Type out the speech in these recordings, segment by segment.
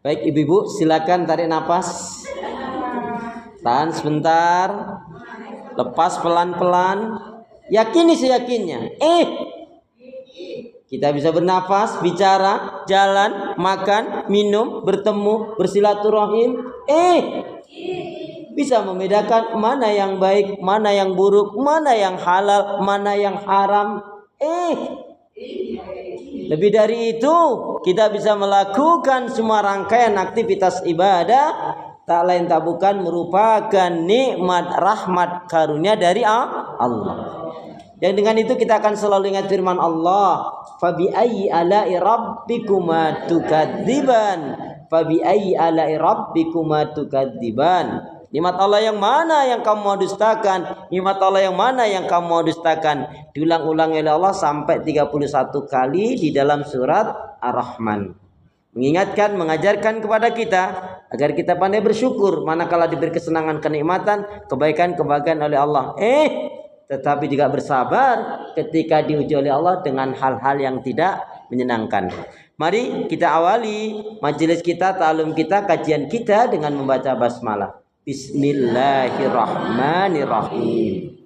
Baik ibu-ibu, silakan tarik nafas. Tahan sebentar. Lepas pelan-pelan. Yakini seyakinnya. Kita bisa bernafas, bicara, jalan, makan, minum, bertemu, bersilaturahim. Bisa membedakan mana yang baik, mana yang buruk, mana yang halal, mana yang haram. Lebih dari itu, kita bisa melakukan semua rangkaian aktivitas ibadah, tak lain tak bukan merupakan nikmat rahmat karunia dari Allah. Yang dengan itu kita akan selalu ingat firman Allah, fabi ayyi ala'i rabbikuma tukadziban, fabi ayyi ala'i rabbikuma tukadziban. Nikmat Allah yang mana yang kamu mau dustakan? Nikmat Allah yang mana yang kamu mau dustakan? Diulang-ulang oleh Allah sampai 31 kali di dalam surat Ar-Rahman. Mengingatkan, mengajarkan kepada kita agar kita pandai bersyukur manakala diberi kesenangan, kenikmatan, kebaikan, kebahagiaan oleh Allah. Tetapi juga bersabar ketika diuji oleh Allah dengan hal-hal yang tidak menyenangkan. Mari kita awali majelis kita, ta'alum kita, kajian kita dengan membaca basmalah. Bismillahirrahmanirrahim.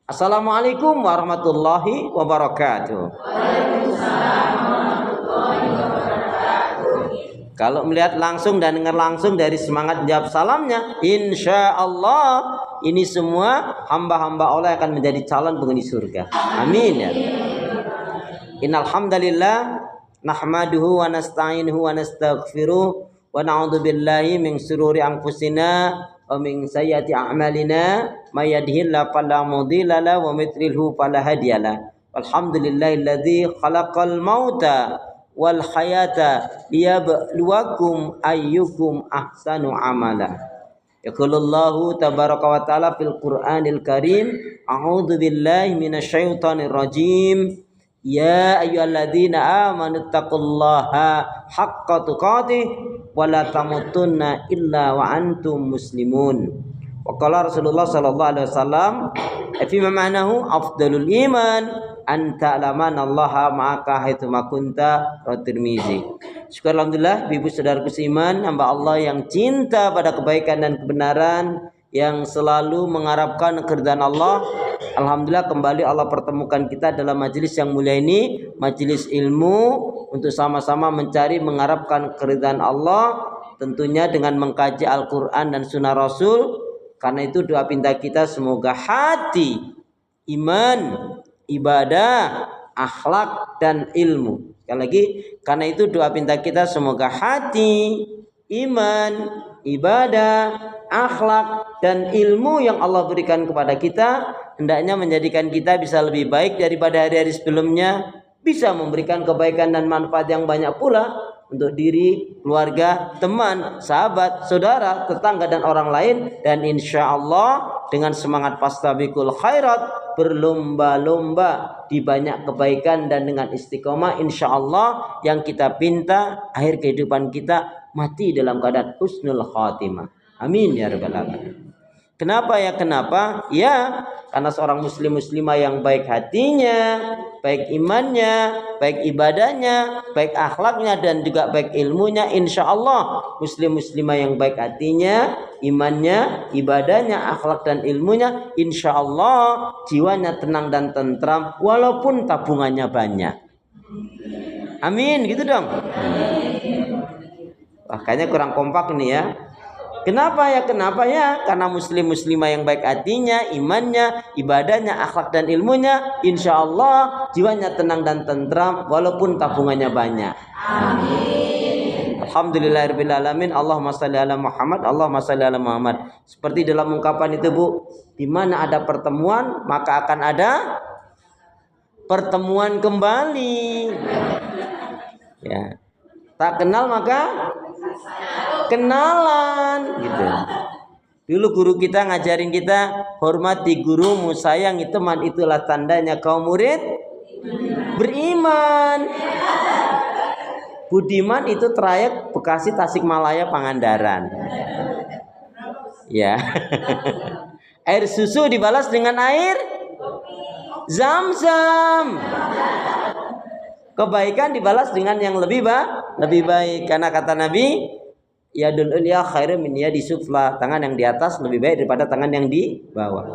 Assalamualaikum warahmatullahi wabarakatuh. Waalaikumsalam warahmatullahi wabarakatuh. Kalau melihat langsung dan dengar langsung dari semangat jawab salamnya, insya Allah ini semua hamba-hamba Allah akan menjadi calon penghuni surga. Amin ya. Innal hamdalillah nahmaduhu wa nasta'inuhu wa nastaghfiruh wa na'udzu billahi min shururi anfusina wa min sayyiati a'malina may yahdihillahu fala mudilla lahu wa may yudlilhu fala hadiyalah. Alhamdulillahilladzi khalaqal mauta wal hayata liyabluwakum ayyukum ahsanu amala. Yaqulullahu tabaraka wa ta'ala fil Qur'anil Karim, a'udzu billahi minasyaitonir rajim. Ya ayyuhalladzina amanu taqullaha haqqa tuqatih wa la tamutunna illa wa antum muslimun. Wa qala Rasulullah sallallahu alaihi wasallam fi ma'nahu afdalul iman an ta'lamana allaha ma'aka haitsu ma kunta. Tirmizi. Syukur alhamdulillah ibu saudaraku seiman, hamba Allah yang cinta pada kebaikan dan kebenaran, yang selalu mengharapkan keridhaan Allah. Alhamdulillah kembali Allah pertemukan kita dalam majelis yang mulia ini, majelis ilmu, untuk sama-sama mencari mengharapkan keridhaan Allah, tentunya dengan mengkaji Al-Quran dan Sunnah Rasul. Karena itu doa pinta kita semoga hati, iman, ibadah, akhlak dan ilmu. Sekali lagi, karena itu doa pinta kita semoga hati, iman, ibadah, akhlak dan ilmu yang Allah berikan kepada kita hendaknya menjadikan kita bisa lebih baik daripada hari-hari sebelumnya, bisa memberikan kebaikan dan manfaat yang banyak pula untuk diri, keluarga, teman, sahabat, saudara, tetangga dan orang lain. Dan insya Allah dengan semangat fastabiqul khairat, berlomba-lomba di banyak kebaikan, dan dengan istiqomah insya Allah yang kita pinta akhir kehidupan kita mati dalam keadaan husnul khatimah. Amin ya rabbal alamin. Kenapa ya? Kenapa? Ya, karena seorang muslim-muslimah yang baik hatinya, baik imannya, baik ibadahnya, baik akhlaknya, dan juga baik ilmunya, insya Allah muslim-muslimah yang baik hatinya, imannya, ibadahnya, akhlak dan ilmunya, insya Allah jiwanya tenang dan tentram walaupun tabungannya banyak. Amin, gitu dong. Wah, kayaknya kurang kompak nih ya. Kenapa ya? Kenapa ya? Karena muslim-muslimah yang baik hatinya, imannya, ibadahnya, akhlak dan ilmunya, insya Allah jiwanya tenang dan tentram walaupun tabungannya banyak. Amin. Alhamdulillahirabbil alamin. Allahumma shalli ala Muhammad, Allahumma shalli ala Muhammad. Seperti dalam ungkapan itu, Bu, di mana ada pertemuan maka akan ada pertemuan kembali. Ya. Tak kenal maka kenalan, gitu. Dulu guru kita ngajarin kita, hormati gurumu, sayangi teman, itulah tandanya kaum murid beriman. Budiman itu trayek Bekasi Tasikmalaya Pangandaran. Ya. Air susu dibalas dengan air Zam-zam. Kebaikan dibalas dengan yang lebih baik. Karena kata Nabi, yadul ulya khairum min yadi sufla. Tangan yang di atas lebih baik daripada tangan yang di bawah.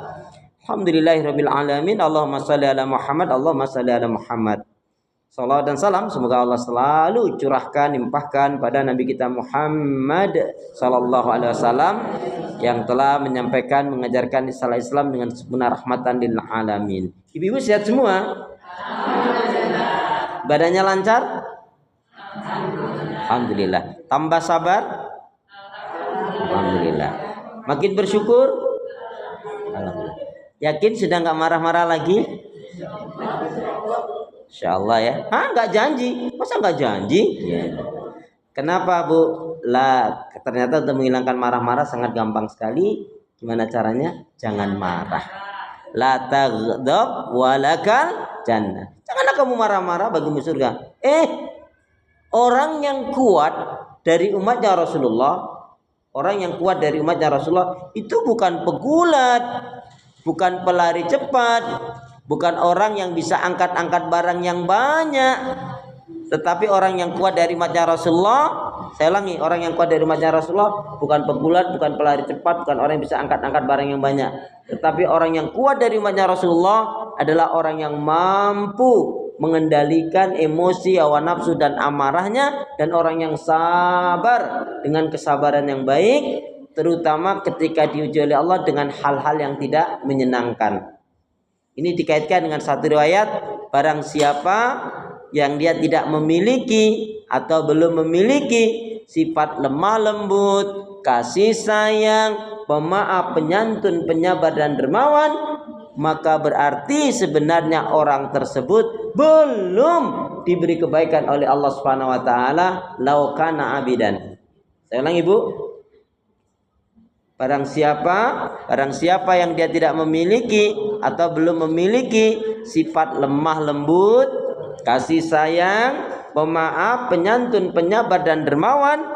Alhamdulillahirabbil alamin. Allahumma shalli ala Muhammad. Allahumma shalli ala Muhammad. Salawat dan salam semoga Allah selalu curahkan, limpahkan pada Nabi kita Muhammad sallallahu alaihi wasallam yang telah menyampaikan, mengajarkan risalah Islam dengan sempurna rahmatan lil alamin. Ibu-ibu sehat semua? Badannya lancar? Alhamdulillah. Tambah sabar? Alhamdulillah. Makin bersyukur? Alhamdulillah. Yakin sudah nggak marah-marah lagi? Insyaallah ya. Nggak janji. Masa nggak janji? Ya. Kenapa Bu? Ternyata untuk menghilangkan marah-marah sangat gampang sekali. Gimana caranya? Jangan marah. La taghdab walakal jannah. Janganlah kamu marah-marah bagimu surga. Orang yang kuat dari umatnya Rasulullah, orang yang kuat dari umatnya Rasulullah itu bukan pegulat, bukan pelari cepat, bukan orang yang bisa angkat-angkat barang yang banyak, tetapi orang yang kuat dari umatnya Rasulullah. Saya ulangi, orang yang kuat dari umatnya Rasulullah bukan pegulat, bukan pelari cepat, bukan orang yang bisa angkat-angkat barang yang banyak, tetapi orang yang kuat dari umatnya Rasulullah adalah orang yang mampu mengendalikan emosi, hawa nafsu dan amarahnya, dan orang yang sabar dengan kesabaran yang baik, terutama ketika diuji oleh Allah dengan hal-hal yang tidak menyenangkan. Ini dikaitkan dengan satu riwayat, barang siapa yang dia tidak memiliki atau belum memiliki sifat lemah lembut, kasih sayang, pemaaf, penyantun, penyabar dan dermawan, maka berarti sebenarnya orang tersebut belum diberi kebaikan oleh Allah Subhanahu wa taala, lau kana abidan. Saya ulangi, Bu. Barang siapa yang dia tidak memiliki atau belum memiliki sifat lemah lembut, kasih sayang, pemaaf, penyantun, penyabar dan dermawan,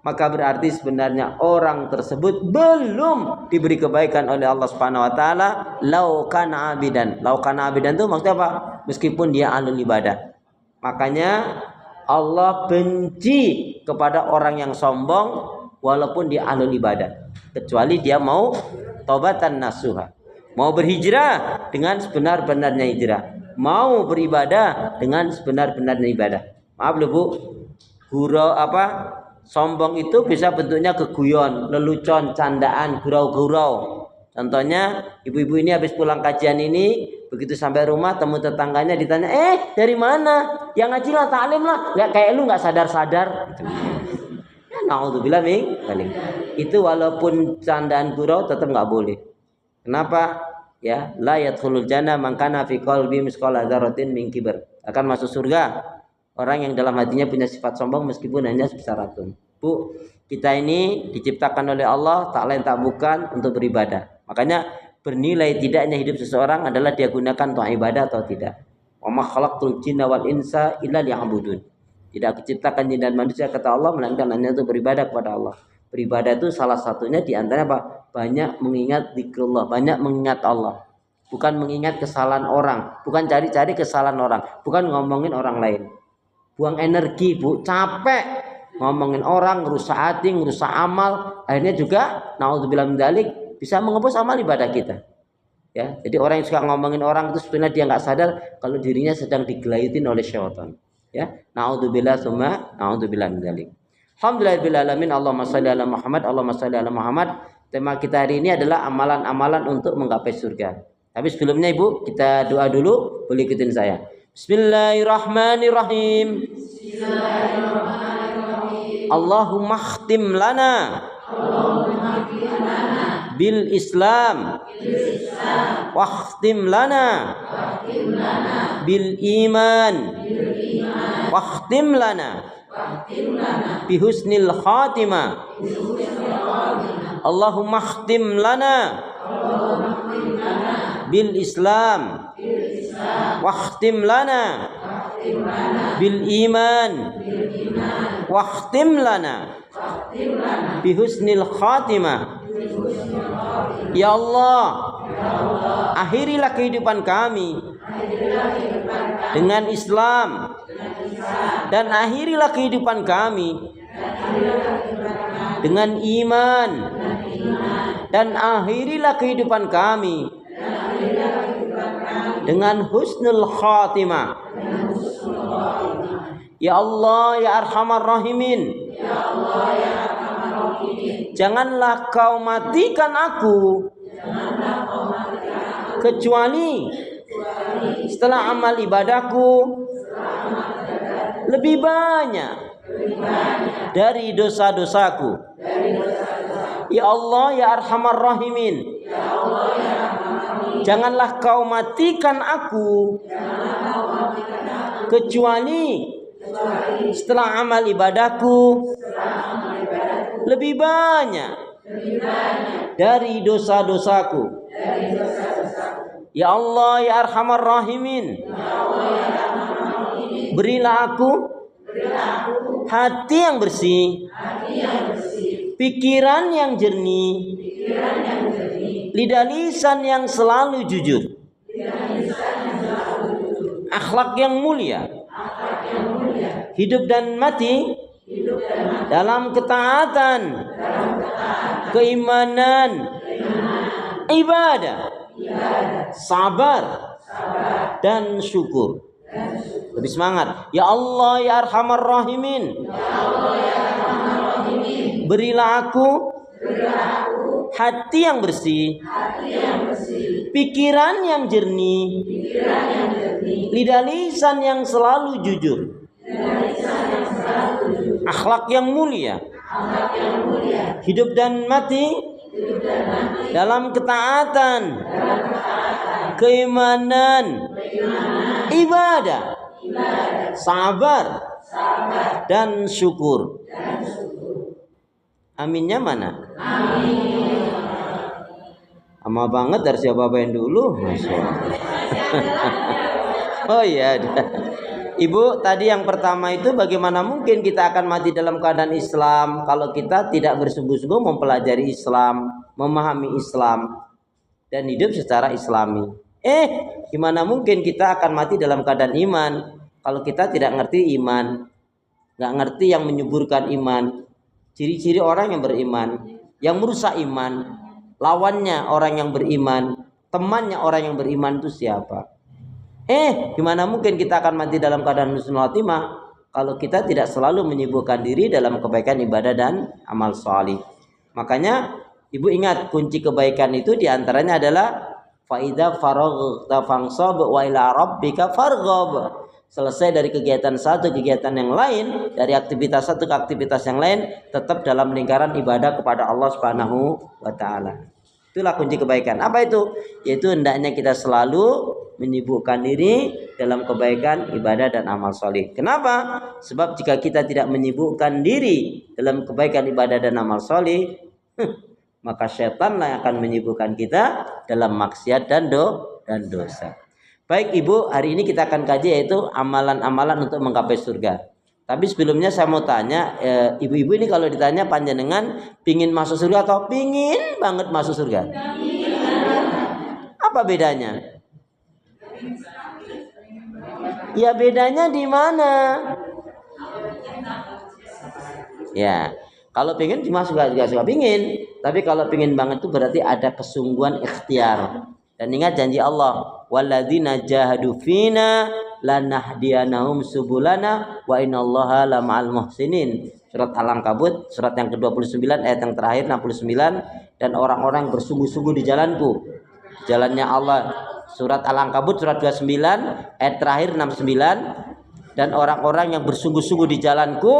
maka berarti sebenarnya orang tersebut belum diberi kebaikan oleh Allah Subhanahu wa taala, lau kana abidan. Lau kana abidan itu maksudnya apa? Meskipun dia ahlul ibadah. Makanya Allah benci kepada orang yang sombong walaupun dia ahlul ibadah, kecuali dia mau taubatan nasuha, mau berhijrah dengan sebenar-benarnya hijrah, mau beribadah dengan sebenar-benarnya ibadah. Maaf loh Bu, sombong itu bisa bentuknya keguyon, lelucon, candaan, gurau-gurau. Contohnya, ibu-ibu ini habis pulang kajian ini, begitu sampai rumah temu tetangganya ditanya, dari mana? Yang ngaji lah, taklim lah. Nggak kayak lu, nggak sadar-sadar. Ya, naudzubillah min dzalik. Itu walaupun candaan gurau tetap nggak boleh. Kenapa? Ya, la yadkhulul jannah man kana fi qalbi misqala dzarratin min kibr. Akan masuk surga orang yang dalam hatinya punya sifat sombong meskipun hanya sebesar atom. Bu, kita ini diciptakan oleh Allah tak lain tak bukan untuk beribadah. Makanya bernilai tidaknya hidup seseorang adalah dia gunakan untuk ibadah atau tidak. Wa ma khalaqtul jinna wal insa illa liya'budun. Tidak diciptakan jin dan manusia kata Allah melainkan hanya untuk beribadah kepada Allah. Beribadah itu salah satunya di antara apa? Banyak mengingat zikrullah, banyak mengingat Allah. Bukan mengingat kesalahan orang, bukan cari-cari kesalahan orang, bukan ngomongin orang lain. Buang energi, Bu, capek ngomongin orang, ngerusak hati, ngerusak amal, akhirnya juga naudzubillah min dzalik bisa mengepus amal ibadah kita. Ya, jadi orang yang suka ngomongin orang itu sebenarnya dia nggak sadar kalau dirinya sedang digelayutin oleh syaitan. Ya, naudzubillah tsumma naudzubillah min dzalik. Alhamdulillahirabbil alamin. Allahumma shalli ala Muhammad, Allahumma shalli ala Muhammad. Tema kita hari ini adalah amalan-amalan untuk menggapai surga. Tapi sebelumnya Ibu, kita doa dulu, boleh ikutin saya. Bismillahirrahmanirrahim. Allahumma khtim lana bil Islam wa khtim lana bil iman wa khtim lana bi husnil khatimah. Allahumma khtim lana bil Islam wahtim lana bil iman wahtim lana bihusnil khatimah. Ya Allah, akhirilah kehidupan kami dengan Islam dan akhirilah kehidupan kami dengan iman, dan akhirilah kehidupan kami dengan husnul khatimah. Ya Allah ya Arhamar Rahimin, janganlah kau matikan aku kecuali setelah amal ibadahku lebih banyak dari dosa-dosaku. Ya Allah ya Arhamar Rahimin, janganlah kau matikan aku kecuali setelah amal ibadahku lebih banyak dari dosa-dosaku. Ya Allah ya Arhamar Rahimin, berilah aku hati yang bersih, pikiran yang jernih, lidah lisan yang selalu jujur, akhlak yang mulia, hidup dan mati dalam ketaatan, keimanan, ibadah, sabar, dan syukur. Lebih semangat. Ya Allah ya Arhamar Rahimin, berilah aku hati yang bersih, pikiran yang jernih, lidah lisan yang selalu jujur, akhlak yang mulia, hidup dan mati dalam ketaatan, keimanan, ibadah, sabar, dan syukur. Aminnya mana? Lama banget dari siapa yang dulu? Masya Allah. Oh iya. Ibu, tadi yang pertama itu bagaimana mungkin kita akan mati dalam keadaan Islam kalau kita tidak bersungguh-sungguh mempelajari Islam, memahami Islam, dan hidup secara Islami. Gimana mungkin kita akan mati dalam keadaan iman kalau kita tidak ngerti iman, nggak ngerti yang menyuburkan iman, ciri-ciri orang yang beriman, yang merusak iman, lawannya orang yang beriman, temannya orang yang beriman itu siapa? Gimana mungkin kita akan mati dalam keadaan husnul khatimah kalau kita tidak selalu menyibukkan diri dalam kebaikan ibadah dan amal shalih. Makanya ibu ingat, kunci kebaikan itu diantaranya adalah faida faraghta fansab wa ila rabbika farghab. Selesai dari kegiatan satu kegiatan yang lain, dari aktivitas satu ke aktivitas yang lain, tetap dalam lingkaran ibadah kepada Allah Subhanahu wa taala. Itulah kunci kebaikan. Apa itu? Yaitu hendaknya kita selalu menyibukkan diri dalam kebaikan ibadah dan amal soleh. Kenapa? Sebab jika kita tidak menyibukkan diri dalam kebaikan ibadah dan amal soleh, maka setanlah yang akan menyibukkan kita dalam maksiat dan dosa. Baik ibu, hari ini kita akan kaji yaitu amalan-amalan untuk menggapai surga. Tapi sebelumnya saya mau tanya, ibu-ibu ini kalau ditanya panjenengan pingin masuk surga atau pingin banget masuk surga? Apa bedanya? Ya bedanya di mana? Ya, kalau pingin cuma suka pingin, tapi kalau pingin banget itu berarti ada kesungguhan ikhtiar. Dan ingat janji Allah, walladzina jahadu fina lanahdiyanahum subulana wa innallaha lama'al muhsinin. Surat Al-Ankabut, surat yang ke-29 ayat yang terakhir 69, dan orang-orang bersungguh-sungguh di jalanku. Jalannya Allah. Surat Al-Ankabut surat 29 ayat terakhir 69, dan orang-orang yang bersungguh-sungguh di jalanku,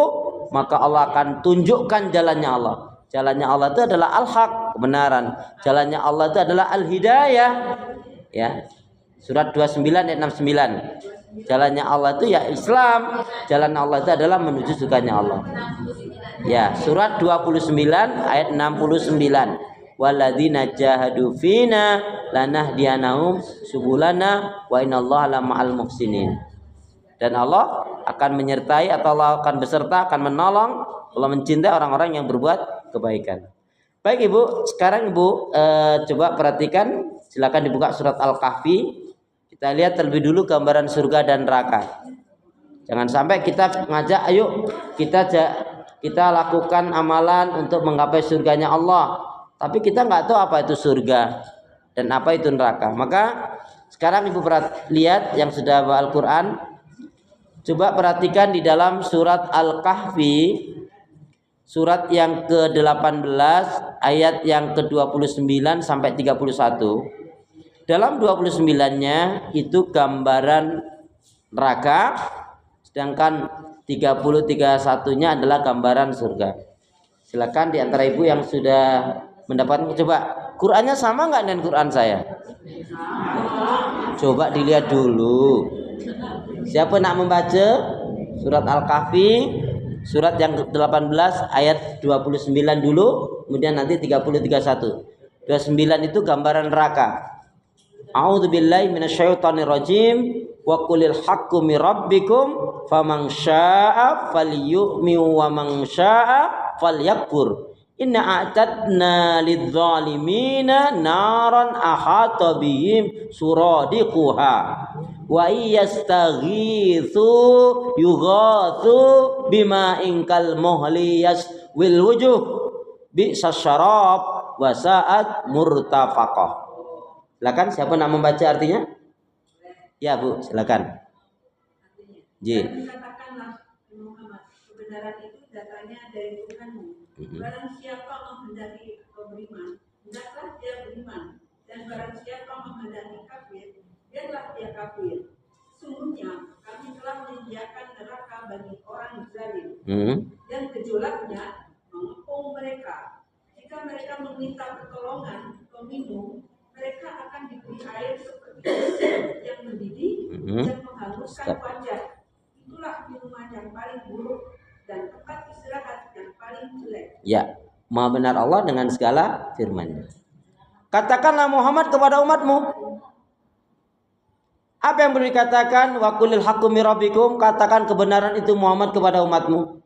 maka Allah akan tunjukkan jalannya Allah. Jalannya Allah itu adalah al-haq, kebenaran. Jalannya Allah itu adalah al-hidayah. Ya. Surat 29 ayat 69. Jalannya Allah itu ya Islam. Jalan Allah itu adalah menuju surganya Allah. Ya, surat 29 ayat 69. Walladzina jahadu fina lanahdiyanahum subulana wa innallaha lama'al muhsinin. Dan Allah akan menyertai atau Allah akan beserta, akan menolong, Allah mencintai orang-orang yang berbuat kebaikan. Baik ibu, sekarang ibu coba perhatikan, silakan dibuka surat Al-Kahfi. Kita lihat terlebih dulu gambaran surga dan neraka. Jangan sampai kita ngajak, ayo kita lakukan amalan untuk menggapai surganya Allah, tapi kita nggak tahu apa itu surga dan apa itu neraka. Maka sekarang ibu lihat yang sudah baca Al-Quran, coba perhatikan di dalam surat Al-Kahfi, surat yang ke-18 ayat yang ke-29 sampai 31. Dalam 29-nya itu gambaran neraka, sedangkan 31-nya adalah gambaran surga. Silakan di antara ibu yang sudah mendapatkan, coba Qurannya sama nggak dengan Quran saya? Coba dilihat dulu. Siapa nak membaca surat Al-Kahfi, surat yang ke-18 ayat 29 dulu, kemudian nanti 30 31. 29 itu gambaran neraka. A'udzubillahi minasyaitonir rajim. Wa qulil haqqu mir rabbikum faman syaa'a falyu'min wa man syaa'a falyakfur. Inna a'tadna lidzalimina naran ahata bihim suradiquha wa iyastaghitsu yughatsu bima'in kal muhli yaswil wujuh bi'sas syarab wa sa'at murtafaqah. Silakan, siapa nak membaca artinya? Ya Bu, silakan. Ji. Katakanlah Muhammad, kebenaran itu datanya dari Tuhanmu. Barang siapa menghendaki beriman, hendaklah dia beriman. Dan barang siapa menghendaki kafir, biarlah dia kafir. Sungguhnya kami telah menyediakan neraka bagi orang zalim. Dan gejolaknya mengepung mereka. Jika mereka meminta pertolongan atau minum, mereka akan diberi air seperti air yang mendidih dan menghanguskan wajah. Itulah minuman yang paling buruk dan tempat istirahat yang paling jelek. Ya, Maha benar Allah dengan segala firman-Nya. Katakanlah Muhammad kepada umatmu. Apa yang perlu dikatakan? Wa qulil haqqu mir rabbikum, katakan kebenaran itu Muhammad kepada umatmu.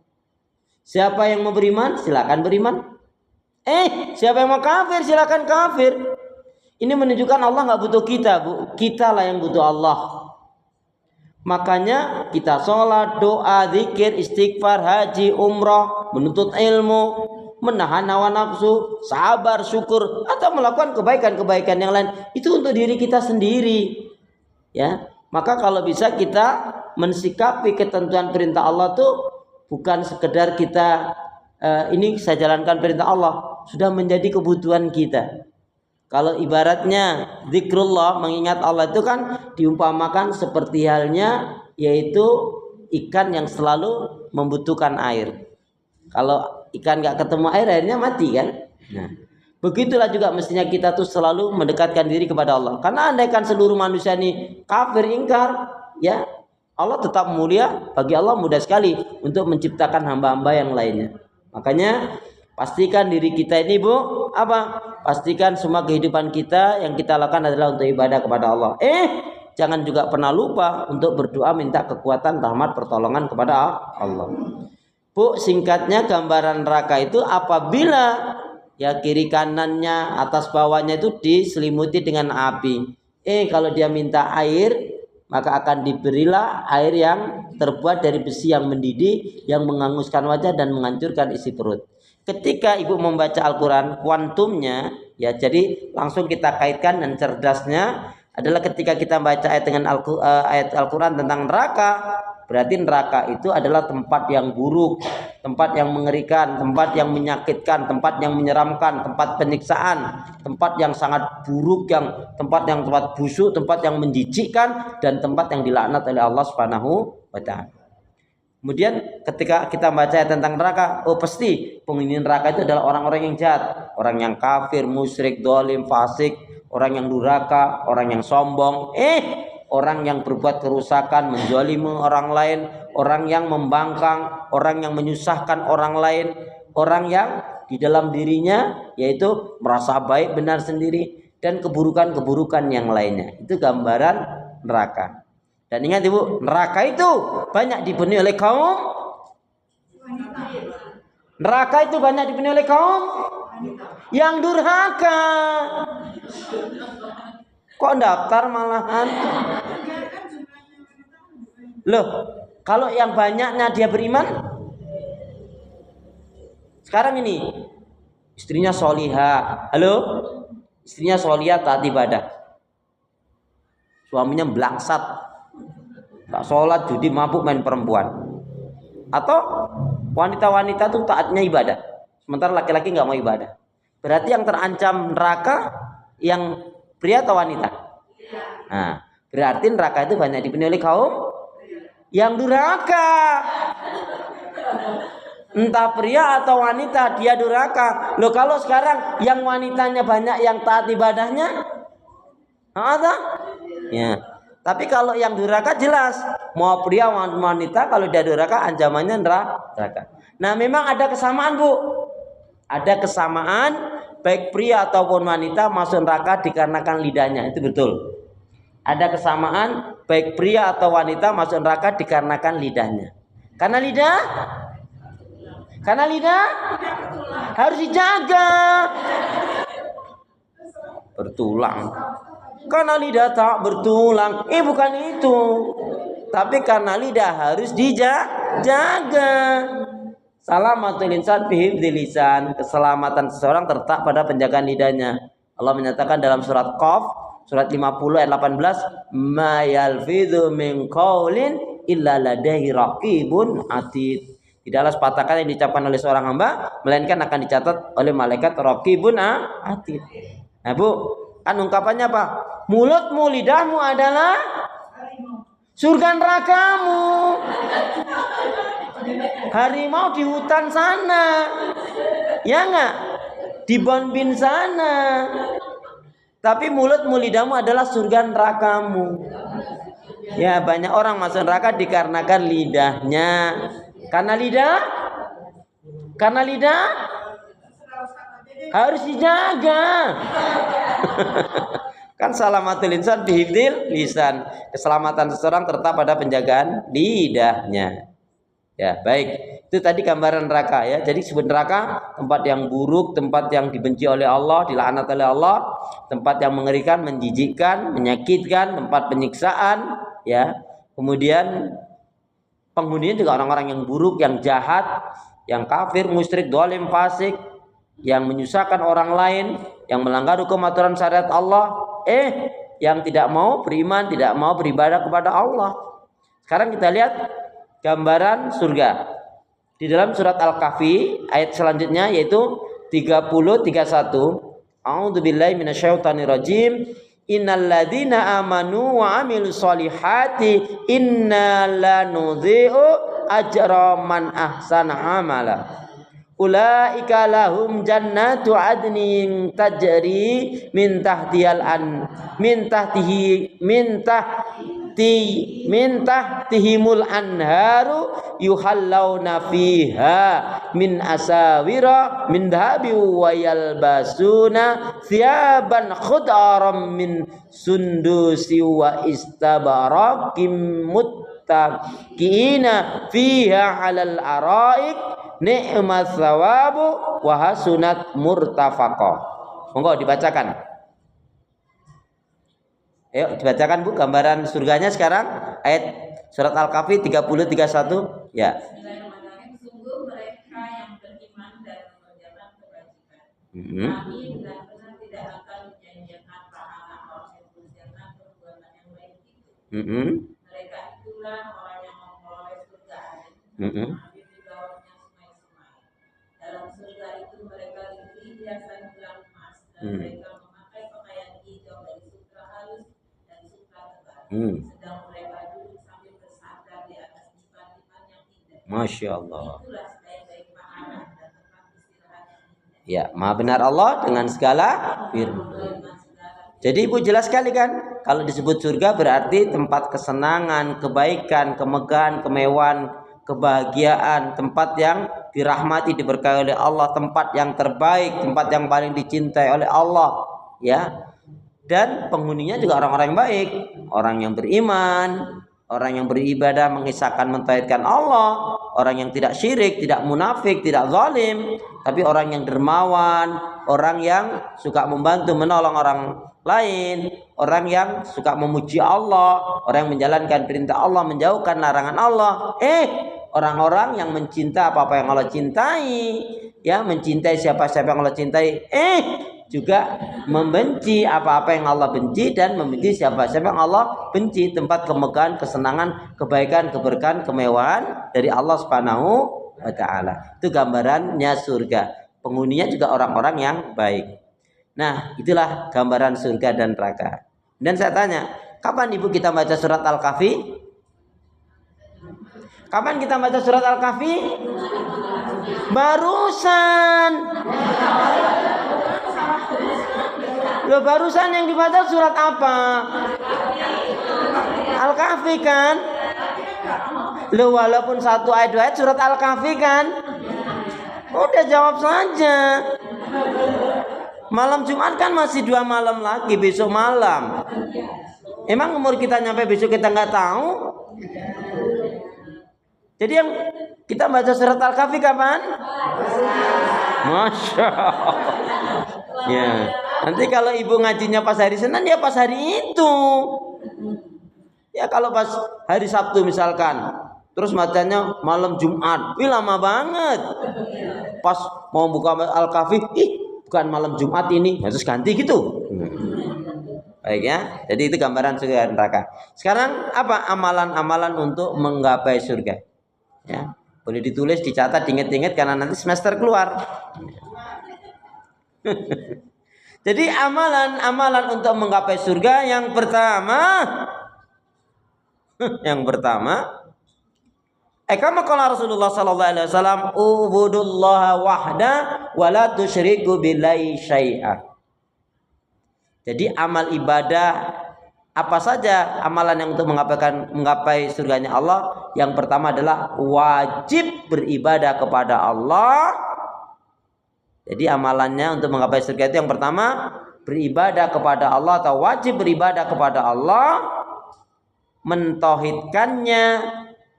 Siapa yang mau beriman, silakan beriman. Siapa yang mau kafir, silakan kafir. Ini menunjukkan Allah nggak butuh kita, Bu. Kita lah yang butuh Allah. Makanya kita sholat, doa, zikir, istighfar, haji, umrah, menuntut ilmu, menahan hawa nafsu, sabar, syukur, atau melakukan kebaikan-kebaikan yang lain. Itu untuk diri kita sendiri. Ya, maka kalau bisa kita mensikapi ketentuan perintah Allah tuh bukan sekedar kita ini saya jalankan perintah Allah, sudah menjadi kebutuhan kita. Kalau ibaratnya zikrullah, mengingat Allah itu kan diumpamakan seperti halnya yaitu ikan yang selalu membutuhkan air. Kalau ikan nggak ketemu air, airnya mati kan. Nah, begitulah juga mestinya kita tuh selalu mendekatkan diri kepada Allah. Karena andaikan seluruh manusia ini kafir, ingkar, ya Allah tetap mulia. Bagi Allah mudah sekali untuk menciptakan hamba-hamba yang lainnya. Makanya pastikan diri kita ini, Bu, apa? Pastikan semua kehidupan kita yang kita lakukan adalah untuk ibadah kepada Allah. Jangan juga pernah lupa untuk berdoa minta kekuatan, rahmat, pertolongan kepada Allah. Bu, singkatnya gambaran neraka itu apabila ya kiri kanannya, atas bawahnya itu diselimuti dengan api. Kalau dia minta air, maka akan diberilah air yang terbuat dari besi yang mendidih, yang menghanguskan wajah dan menghancurkan isi perut. Ketika ibu membaca Al-Quran, kuantumnya, ya jadi langsung kita kaitkan dan cerdasnya adalah ketika kita baca ayat dengan ayat Al-Quran tentang neraka, berarti neraka itu adalah tempat yang buruk, tempat yang mengerikan, tempat yang menyakitkan, tempat yang menyeramkan, tempat penyiksaan, tempat yang sangat buruk, tempat yang busuk, tempat yang menjijikkan, dan tempat yang dilaknat oleh Allah Subhanahu wa Ta'ala. Kemudian ketika kita baca tentang neraka, pasti penghuni neraka itu adalah orang-orang yang jahat, orang yang kafir, musyrik, zalim, fasik, orang yang durhaka, orang yang sombong, orang yang berbuat kerusakan, menzalimi orang lain, orang yang membangkang, orang yang menyusahkan orang lain, orang yang di dalam dirinya yaitu merasa baik benar sendiri, dan keburukan-keburukan yang lainnya. Itu gambaran neraka. Dan ingat Ibu, neraka itu banyak dipenuhi oleh kaum. Neraka itu banyak dipenuhi oleh kaum yang durhaka. Kok daftar malahan? Loh, kalau yang banyaknya dia beriman? Sekarang ini istrinya solihah, halo, istrinya solihah taat ibadah, suaminya belangsat, tak sholat, judi, mabuk, main perempuan. Atau wanita-wanita tuh taatnya ibadah, sementara laki-laki nggak mau ibadah. Berarti yang terancam neraka yang pria atau wanita? Nah, berarti neraka itu banyak dipenuhi oleh kaum yang durhaka. Entah pria atau wanita dia durhaka. Loh, kalau sekarang yang wanitanya banyak yang taat ibadahnya, ada? Ya. Tapi kalau yang durhaka jelas, mau pria maupun wanita, kalau dia durhaka ancamannya neraka. Nah, memang ada kesamaan, Bu. Ada kesamaan baik pria ataupun wanita masuk neraka dikarenakan lidahnya, itu betul. Ada kesamaan baik pria atau wanita masuk neraka dikarenakan lidahnya. Karena lidah harus dijaga. Bertulang. Karena lidah tak bertulang. Bukan itu. Tapi karena lidah harus dijaga. Salamatul insan bihifdzil lisan. Keselamatan seseorang terletak pada penjagaan lidahnya. Allah menyatakan dalam surat Qaf, surat 50 ayat 18, ma yalfidzu min qaulin illa ladaihi raqibun atid. Tidaklah sepatah kata yang diucapkan oleh seorang hamba melainkan akan dicatat oleh malaikat raqibun atid. Nah, Bu, kan ungkapannya apa? Mulutmu, lidahmu adalah surga nerakamu. Harimau di hutan sana, ya enggak? Di Bonbin sana. Tapi mulutmu, lidahmu adalah surga nerakamu. Ya, banyak orang masuk neraka dikarenakan lidahnya. Karena lidah harus dijaga. Kan salamatul insan bihifdzil lisan. Keselamatan seseorang terletak pada penjagaan lidahnya. Ya, baik. Itu tadi gambaran neraka ya. Jadi disebut neraka tempat yang buruk, tempat yang dibenci oleh Allah, dilaknat oleh Allah, tempat yang mengerikan, menjijikkan, menyakitkan, tempat penyiksaan, ya. Kemudian penghuninya juga orang-orang yang buruk, yang jahat, yang kafir, musyrik, zalim, fasik, yang menyusahkan orang lain, yang melanggar hukum aturan syariat Allah, yang tidak mau beriman, tidak mau beribadah kepada Allah. Sekarang kita lihat gambaran surga di dalam surat Al-Kahfi ayat selanjutnya, yaitu 30-31. A'udzubillahi minasyaitonirrajim. Innalladzina amanu wa amilus solihati inna lanudhi'u ajra man ahsana amala. Ulaika lahum jannatu adnin tajri min tahtihimul anharu yuhallawna fiha min asawira min dhahabi wa yalbasuna thiyaban khudram min sundusi wa istabarakim muttaqina fiha 'alal araik ni'mat thawabu wa hasunat murtafaqa. Monggo dibacakan. Ayo dibacakan, Bu, gambaran surganya sekarang ayat surat Al-Kahfi 30-31 ya. Sungguh mereka yang beriman dan mengerjakan kebajikan, kami benar-benar tidak akan menjanjikan pahala orang yang mengerjakan perbuatan yang baik itu. Mereka itulah orang yang memperoleh surga adil, di bawahnya sungai-sungai. Dalam surga itu mereka diberi hiasan gelang emas dan mereka memakai pakaian hijau dari sutra halus dan sutra tebal. Sedang mereka duduk sambil bersandar di atas dipan-dipan yang indah. Masya Allah. Itulah sebaik-baik pahala dan tempat istirahat yang indah. Ya, Maha benar Allah dengan segala firman. Jadi Ibu jelas sekali kan, kalau disebut surga berarti tempat kesenangan, kebaikan, kemegahan, kemewahan, kebahagiaan, tempat yang dirahmati, diberkahi oleh Allah, tempat yang terbaik, tempat yang paling dicintai oleh Allah, ya. Dan penghuninya juga orang-orang yang baik, orang yang beriman, orang yang beribadah, mengisahkan, mentauhidkan Allah, orang yang tidak syirik, tidak munafik, tidak zalim, tapi orang yang dermawan, orang yang suka membantu, menolong orang lain, orang yang suka memuji Allah, orang yang menjalankan perintah Allah, menjauhkan larangan Allah. orang-orang yang mencinta apa-apa yang Allah cintai, ya, mencintai siapa-siapa yang Allah cintai, juga membenci apa-apa yang Allah benci dan membenci siapa-siapa yang Allah benci. Tempat kemegahan, kesenangan, kebaikan, keberkahan, kemewahan dari Allah Subhanahu wa taala. Itu gambarannya surga. Penghuninya juga orang-orang yang baik. Nah, itulah gambaran surga dan neraka. Dan saya tanya, kapan Ibu kita baca surat Al-Kahfi? Kapan kita baca surat Al-Kahfi? Barusan. Loh, barusan yang dibaca surat apa? Al-Kahfi kan? Loh, walaupun 1 ayat 2 ayat surat Al-Kahfi kan? Udah jawab saja. Malam Jumat kan masih 2 malam lagi, besok malam. Emang umur kita nyampe besok kita nggak tahu? Jadi yang kita baca surat Al-Kahfi kapan? Masya Allah. Ya. Nanti kalau Ibu ngajinya pas hari Senin, ya pas hari itu. Ya kalau pas hari Sabtu misalkan, terus bacanya malam Jumat, lama banget. Pas mau buka Al-Kahfi, bukan malam Jumat ini, harus ganti gitu. Baik ya. Jadi itu gambaran surga dan neraka. Sekarang apa amalan-amalan untuk menggapai surga? Ya, boleh ditulis, dicatat, diingat-ingat karena nanti semester keluar. Jadi amalan-amalan untuk menggapai surga yang pertama kama qala Rasulullah sallallahu alaihi wasallam, ubudullaha wahda wa la tusyriku billahi syai'a. Jadi amal ibadah apa saja amalan yang untuk menggapai surganya Allah? Yang pertama adalah wajib beribadah kepada Allah. Jadi amalannya untuk menggapai surga itu yang pertama beribadah kepada Allah atau wajib beribadah kepada Allah, mentauhidkannya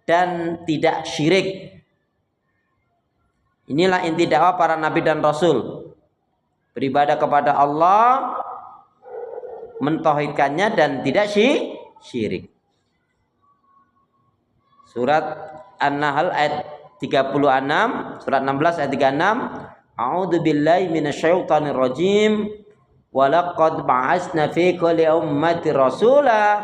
dan tidak syirik. Inilah inti dakwah para nabi dan rasul. Beribadah kepada Allah, mentauhidkannya dan tidak syirik. Surat An-Nahl ayat 36, surat 16 ayat 36. A'udzu billahi minasyaitonir rajim. Walaqad ba'atsna fi kulli ummati rasula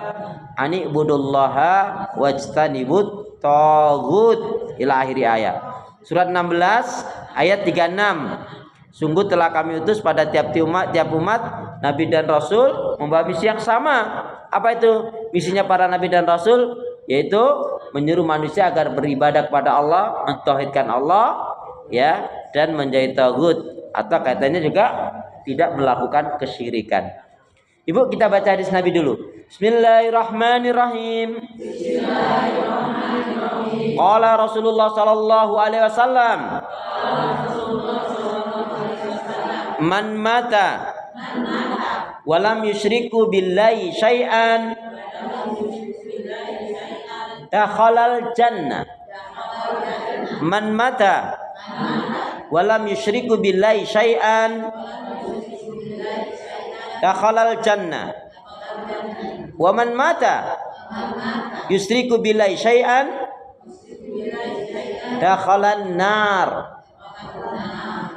an ibudullaha wajtanibut taghut ila akhir ayat. Surat 16 ayat 36. Sungguh telah kami utus pada tiap umat nabi dan rasul membawa misi yang sama. Apa itu misinya para nabi dan rasul? Yaitu menyuruh manusia agar beribadah kepada Allah, mentauhidkan Allah, ya, dan menjauhi taghut, atau kaitannya juga tidak melakukan kesyirikan. Ibu, kita baca hadis Nabi dulu. Bismillahirrahmanirrahim. Qala Rasulullah sallallahu alaihi wasallam, man mata walam yusyriku billahi syai'an dakhalal jannah. Man mata walam yusyriku billahi syai'an dakhalal jannah. Wa man mata yusyriku billahi syai'an dakhalan nar.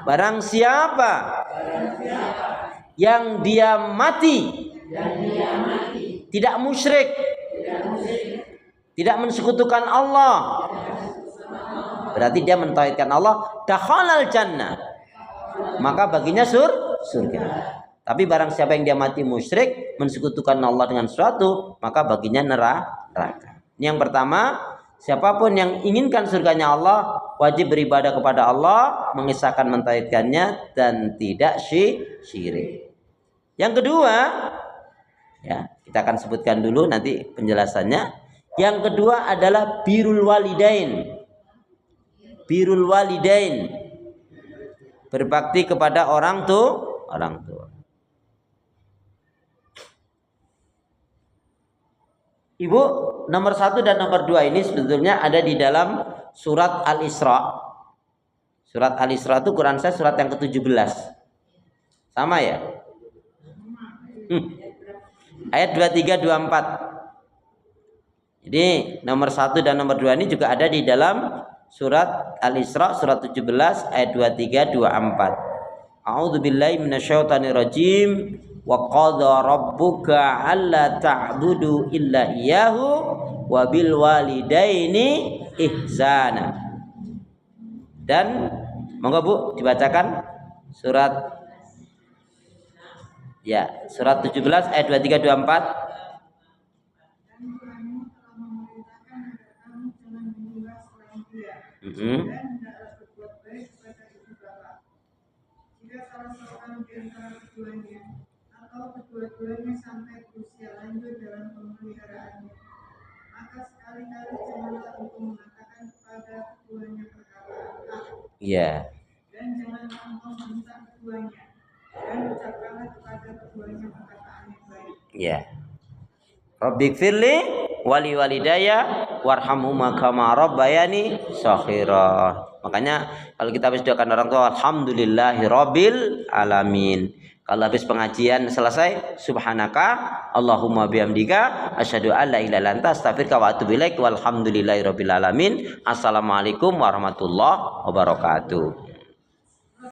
Barang siapa yang dia mati tidak musyrik, tidak mensekutukan Allah, berarti dia mentauhidkan Allah, dakhalal jannah, maka baginya surga. Tapi barang siapa yang dia mati musyrik, mensekutukan Allah dengan sesuatu, maka baginya neraka. Ini yang pertama. Siapapun yang inginkan surganya Allah, wajib beribadah kepada Allah, mengisahkan mentauhidkannya dan tidak syirik. Yang kedua, ya, kita akan sebutkan dulu nanti penjelasannya. Yang kedua adalah birrul walidain. Birrul walidain, berbakti kepada orang tua. Ibu, nomor 1 dan nomor 2 ini sebetulnya ada di dalam surat Al-Isra. Surat Al-Isra itu Quran saya surat yang ke-17. Sama ya? Ayat 23 24. Jadi nomor 1 dan nomor 2 ini juga ada di dalam surat Al-Isra surat 17 ayat 23 24. A'udzubillahi minasyaitonirrajim. Wa qadha rabbuka alla ta'budu illa iyyahu wa bil walidaini ihsana. Dan monggo Bu dibacakan surat surat 17 ayat 23 24. Dan hendaklah berbuat baik kepada ibu bapa. Jika salah seorang di antara keduanya atau kedua-duanya sampai berusia lanjut dalam pemeliharaannya, maka sekali-kali janganlah engkau mengatakan kepada keduanya perkataan dan janganlah engkau membentak keduanya, dan ucapkanlah kepada keduanya perkataan yang baik. Rabbighfirli wali walidayya warhamhuma kama rabbayani shaghira. Makanya kalau kita habis doakan orang tua alhamdulillahirabbil alamin. Kalau habis pengajian selesai subhanaka Allahumma bihamdika asyhadu an la ilaha illa anta astaghfiruka wa atubu ilaik walhamdulillahirabbil alamin. Assalamualaikum warahmatullahi wabarakatuh.